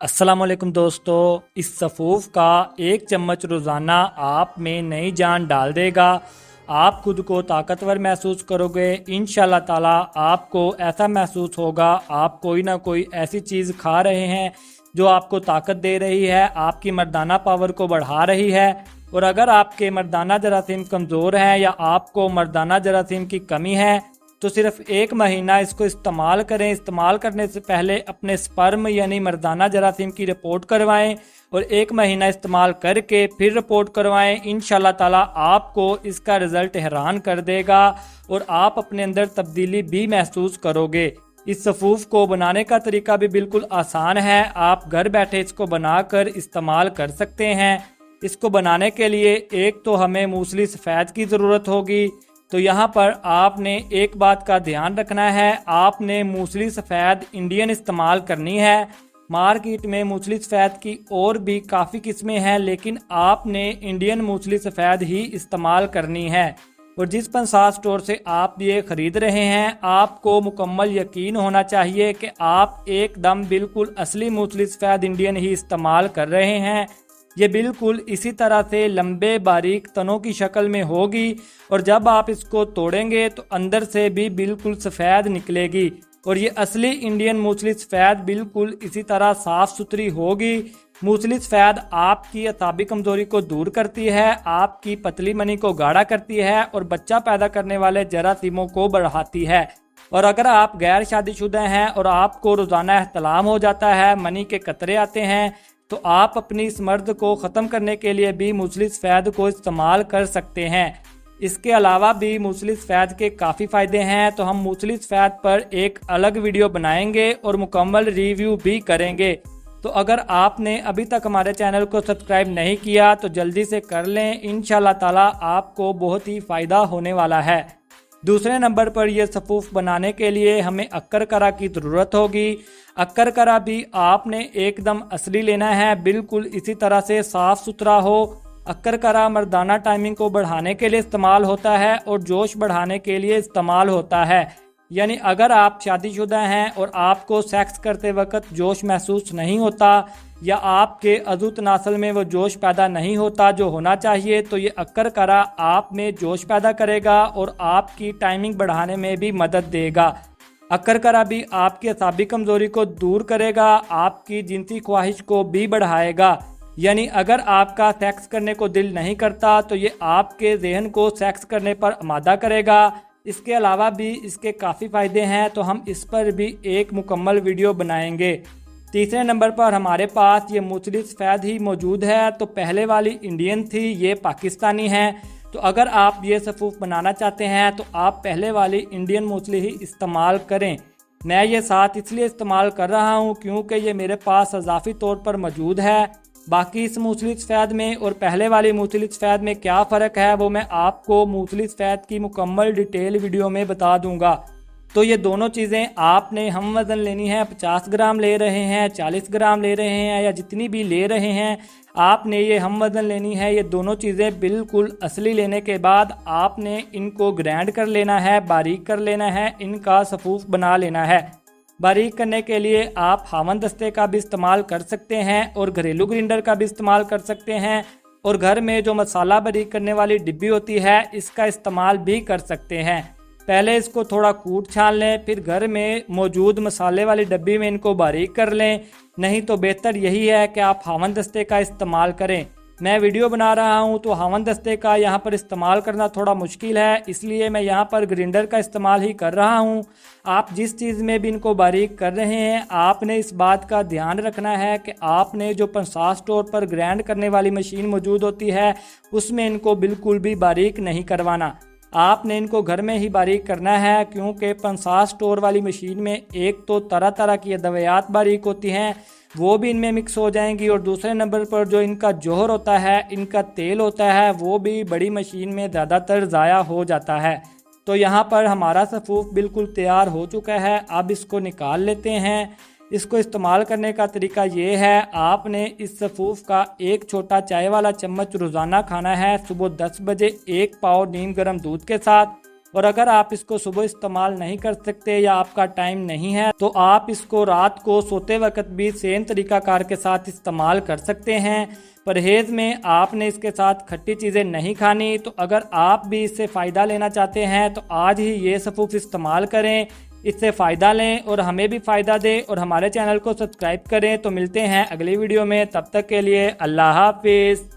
अस्सलाम वालेकुम दोस्तों, इस सफ़ूफ का एक चम्मच रोज़ाना आप में नई जान डाल देगा। आप खुद को ताकतवर महसूस करोगे। इंशाल्लाह ताला आपको ऐसा महसूस होगा आप कोई ना कोई ऐसी चीज़ खा रहे हैं जो आपको ताकत दे रही है, आपकी मर्दाना पावर को बढ़ा रही है। और अगर आपके मर्दाना जरासीम कमज़ोर हैं या आपको मर्दाना जरासीम की कमी है तो सिर्फ एक महीना इसको इस्तेमाल करें। इस्तेमाल करने से पहले अपने स्पर्म यानी मर्दाना जरासीम की रिपोर्ट करवाएं और एक महीना इस्तेमाल करके फिर रिपोर्ट करवाएं। इंशाल्लाह ताला आपको इसका रिज़ल्ट हैरान कर देगा और आप अपने अंदर तब्दीली भी महसूस करोगे। इस सफ़ूफ को बनाने का तरीका भी बिल्कुल आसान है। आप घर बैठे इसको बनाकर इस्तेमाल कर सकते हैं। इसको बनाने के लिए एक तो हमें मूसली सफ़ेद की ज़रूरत होगी। तो यहाँ पर आपने एक बात का ध्यान रखना है, आपने मूसली सफ़ेद इंडियन इस्तेमाल करनी है। मार्केट में मूसली सफ़ेद की और भी काफ़ी किस्में हैं, लेकिन आपने इंडियन मूसली सफ़ेद ही इस्तेमाल करनी है। और जिस पंसार स्टोर से आप ये ख़रीद रहे हैं, आपको मुकम्मल यकीन होना चाहिए कि आप एकदम बिल्कुल असली मूसली सफ़ेद इंडियन ही इस्तेमाल कर रहे हैं। ये बिल्कुल इसी तरह से लंबे बारीक तनों की शक्ल में होगी और जब आप इसको तोड़ेंगे तो अंदर से भी बिल्कुल सफ़ेद निकलेगी। और ये असली इंडियन मूसली सफ़ेद बिल्कुल इसी तरह साफ़ सुथरी होगी। मूसली सफ़ेद आपकी अताबी कमज़ोरी को दूर करती है, आपकी पतली मनी को गाढ़ा करती है और बच्चा पैदा करने वाले जरासीमों को बढ़ाती है। और अगर आप गैर शादीशुदा हैं और आपको रोज़ाना एहतलाम हो जाता है, मनी के कतरे आते हैं, तो आप अपनी इस मर्द को ख़त्म करने के लिए भी मूसली सफ़ेद को इस्तेमाल कर सकते हैं। इसके अलावा भी मूसली सफ़ेद के काफ़ी फ़ायदे हैं, तो हम मूसली सफ़ेद पर एक अलग वीडियो बनाएंगे और मुकम्मल रिव्यू भी करेंगे। तो अगर आपने अभी तक हमारे चैनल को सब्सक्राइब नहीं किया तो जल्दी से कर लें। इंशाल्लाह ताला आपको बहुत ही फ़ायदा होने वाला है। दूसरे नंबर पर यह सफ़ूफ बनाने के लिए हमें अक्कर करा की ज़रूरत होगी। अक्कर करा भी आपने एकदम असली लेना है, बिल्कुल इसी तरह से साफ़ सुथरा हो। अक्कर करा मर्दाना टाइमिंग को बढ़ाने के लिए इस्तेमाल होता है और जोश बढ़ाने के लिए इस्तेमाल होता है। यानी अगर आप शादीशुदा हैं और आपको सेक्स करते वक्त जोश महसूस नहीं होता या आपके अज़ू तनासल में वो जोश पैदा नहीं होता जो होना चाहिए, तो ये अक्कर करा आप में जोश पैदा करेगा और आपकी टाइमिंग बढ़ाने में भी मदद देगा। अक्कर करा भी आपकी असाबी कमज़ोरी को दूर करेगा, आपकी जिनसी ख्वाहिश को भी बढ़ाएगा। यानी अगर आपका सेक्स करने को दिल नहीं करता तो ये आपके जहन को सेक्स करने पर आमादा करेगा। इसके अलावा भी इसके काफ़ी फ़ायदे हैं, तो हम इस पर भी एक मुकम्मल वीडियो बनाएंगे। तीसरे नंबर पर हमारे पास ये मूसली सफ़ेद ही मौजूद है। तो पहले वाली इंडियन थी, ये पाकिस्तानी है। तो अगर आप ये सफ़ूफ बनाना चाहते हैं तो आप पहले वाली इंडियन मूसली ही इस्तेमाल करें। मैं ये साथ इसलिए इस्तेमाल कर रहा हूँ क्योंकि ये मेरे पास इजाफ़ी तौर पर मौजूद है। बाकी इस मूसली सफ़ेद में और पहले वाली मूसली सफ़ेद में क्या फ़र्क है वो मैं आपको मूसली सफ़ेद की मुकम्मल डिटेल वीडियो में बता दूंगा। तो ये दोनों चीज़ें आपने हम वज़न लेनी है, 50 ग्राम ले रहे हैं, 40 ग्राम ले रहे हैं या जितनी भी ले रहे हैं, आपने ये हम वज़न लेनी है। ये दोनों चीज़ें बिल्कुल असली लेने के बाद आपने इनको ग्राइंड कर लेना है, बारीक कर लेना है, इनका सफ़ूफ बना लेना है। बारीक करने के लिए आप हावन दस्ते का भी इस्तेमाल कर सकते हैं और घरेलू ग्राइंडर का भी इस्तेमाल कर सकते हैं और घर में जो मसाला बारीक करने वाली डिब्बी होती है इसका इस्तेमाल भी कर सकते हैं। पहले इसको थोड़ा कूट छान लें, फिर घर में मौजूद मसाले वाली डब्बी में इनको बारीक कर लें। नहीं तो बेहतर यही है कि आप हावन दस्ते का इस्तेमाल करें। मैं वीडियो बना रहा हूं तो हावन दस्ते का यहाँ पर इस्तेमाल करना थोड़ा मुश्किल है, इसलिए मैं यहाँ पर ग्राइंडर का इस्तेमाल ही कर रहा हूँ। आप जिस चीज़ में भी इनको बारीक कर रहे हैं, आपने इस बात का ध्यान रखना है कि आपने जो पंसार स्टोर पर ग्राइंड करने वाली मशीन मौजूद होती है उसमें इनको बिल्कुल भी बारीक नहीं करवाना। आपने इनको घर में ही बारीक करना है, क्योंकि पंसार स्टोर वाली मशीन में एक तो तरह तरह की अद्वियात बारीक होती हैं, वो भी इनमें मिक्स हो जाएंगी। और दूसरे नंबर पर जो इनका जौहर होता है, इनका तेल होता है, वो भी बड़ी मशीन में ज़्यादातर ज़ाया हो जाता है। तो यहाँ पर हमारा सफ़ूफ बिल्कुल तैयार हो चुका है। अब इसको निकाल लेते हैं। इसको इस्तेमाल करने का तरीका ये है, आपने इस सफ़ूफ का एक छोटा चाय वाला चम्मच रोज़ाना खाना है सुबह 10 बजे 1 पाव नीम गर्म दूध के साथ। और अगर आप इसको सुबह इस्तेमाल नहीं कर सकते या आपका टाइम नहीं है तो आप इसको रात को सोते वक्त भी सेम तरीकाकार के साथ इस्तेमाल कर सकते हैं। परहेज़ में आपने इसके साथ खट्टी चीज़ें नहीं खानी। तो अगर आप भी इससे फ़ायदा लेना चाहते हैं तो आज ही ये सफ़ूफ इस्तेमाल करें, इससे फ़ायदा लें और हमें भी फ़ायदा दें और हमारे चैनल को सब्सक्राइब करें। तो मिलते हैं अगली वीडियो में, तब तक के लिए अल्लाह हाफिज़।